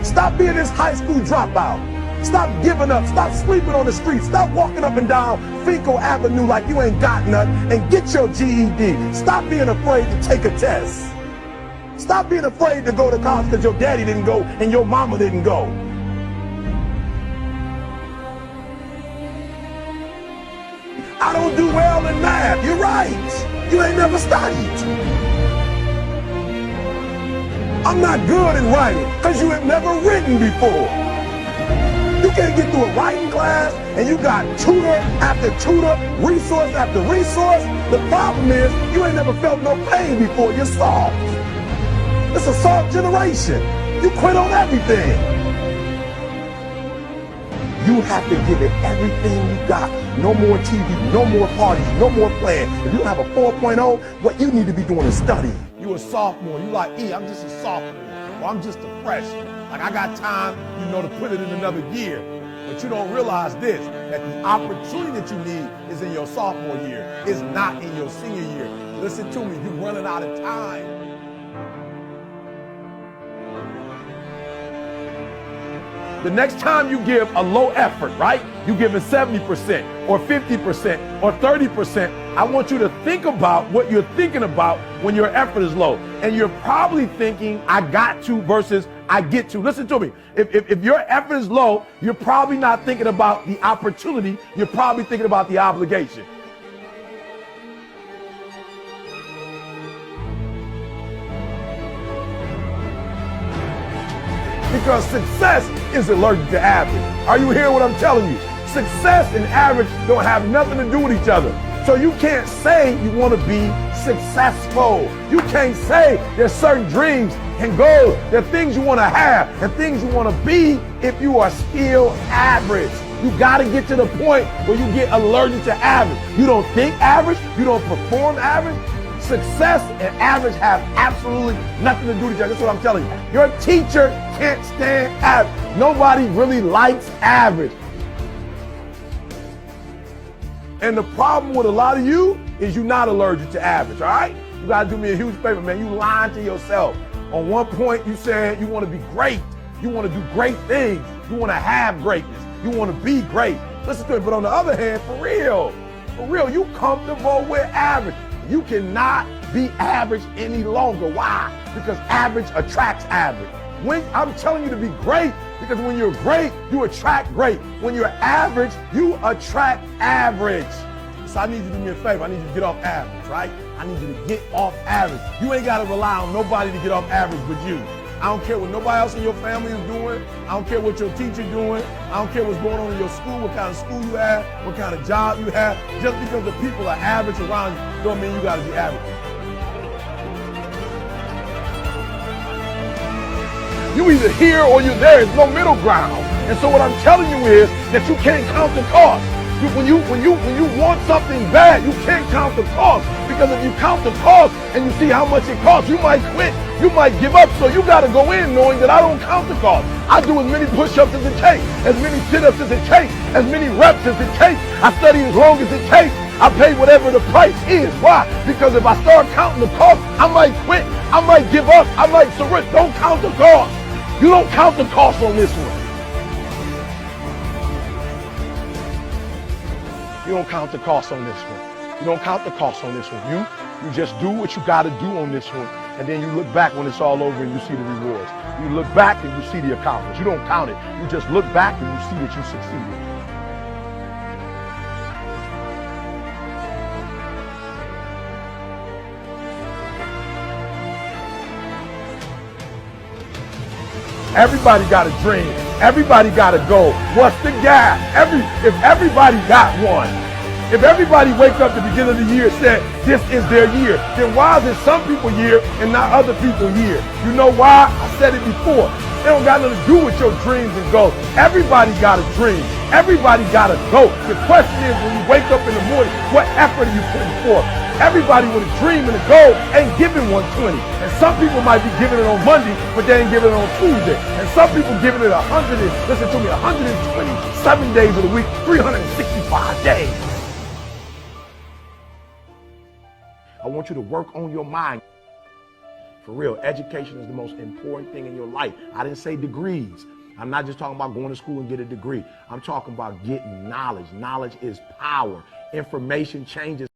Stop being this high school dropout. Stop giving up. Stop sleeping on the street. Stop walking up and down Finkel Avenue like you ain't got nothing, and get your GED. Stop being afraid to take a test. Stop being afraid to go to college because your daddy didn't go and your mama didn't go. I don't do well in math. You're right. You ain't never studied. I'm not good in writing because you have never written before. You can't get through a writing class and you got tutor after tutor, resource after resource. The problem is you ain't never felt no pain before. You're soft. It's a soft generation. You quit on everything. You have to give it everything you got. No more TV, no more parties, no more playing. If you don't have a 4.0, what you need to be doing is study. You a sophomore, you like, I'm just a sophomore, or I'm just a freshman. Like I got time, to put it in another year. But you don't realize this, that the opportunity that you need is in your sophomore year. It's not in your senior year. Listen to me, you're running out of time. The next time you give a low effort, right? You give it 70% or 50% or 30%. I want you to think about what you're thinking about when your effort is low. And you're probably thinking, I got to versus I get to. Listen to me. If your effort is low, you're probably not thinking about the opportunity. You're probably thinking about the obligation. Because success is allergic to average. Are you hearing what I'm telling you? Success and average don't have nothing to do with each other. So you can't say you want to be successful. You can't say there's certain dreams and goals. There are things you want to have and things you want to be if you are still average. You got to get to the point where you get allergic to average. You don't think average. You don't perform average. Success and average have absolutely nothing to do with each other. That's what I'm telling you. Your teacher can't stand average. Nobody really likes average. And the problem with a lot of you is you're not allergic to average, all right? You got to do me a huge favor, man. You lying to yourself. On one point, you said you want to be great. You want to do great things. You want to have greatness. You want to be great. Listen to it. But on the other hand, for real, you comfortable with average. You cannot be average any longer. Why? Because average attracts average. When I'm telling you to be great, because when you're great, you attract great. When you're average, you attract average. So I need you to do me a favor. I need you to get off average, right? I need you to get off average. You ain't got to rely on nobody to get off average but you. I don't care what nobody else in your family is doing. I don't care what your teacher's doing. I don't care what's going on in your school, what kind of school you have, what kind of job you have. Just because the people are average around you don't mean you got to be average. You either here or you're there. There's no middle ground. And so what I'm telling you is that you can't count the cost. When you want something bad, you can't count the cost. Because if you count the cost and you see how much it costs, you might quit. You might give up. So you got to go in knowing that I don't count the cost. I do as many push-ups as it takes, as many sit-ups as it takes, as many reps as it takes. I study as long as it takes. I pay whatever the price is. Why? Because if I start counting the cost, I might quit. I might give up. I might surrender. Don't count the cost. You don't count the cost on this one. You don't count the cost on this one. You don't count the cost on this one. You just do what you got to do on this one. And then you look back when it's all over and you see the rewards. You look back and you see the accomplishments. You don't count it. You just look back and you see that you succeeded. Everybody got a dream. Everybody got a goal. What's the gap? If everybody got one, if everybody wakes up at the beginning of the year and said this is their year, then why is it some people's year and not other people's year? You know why? I said it before. It don't got nothing to do with your dreams and goals. Everybody got a dream. Everybody got a goal. The question is, when you wake up in the morning, what effort are you putting forth? Everybody with a dream and a goal ain't giving 120. And some people might be giving it on Monday, but they ain't giving it on Tuesday. And some people giving it 127 days of the week, 365 days. I want you to work on your mind. For real, education is the most important thing in your life. I didn't say degrees. I'm not just talking about going to school and get a degree. I'm talking about getting knowledge. Knowledge is power. Information changes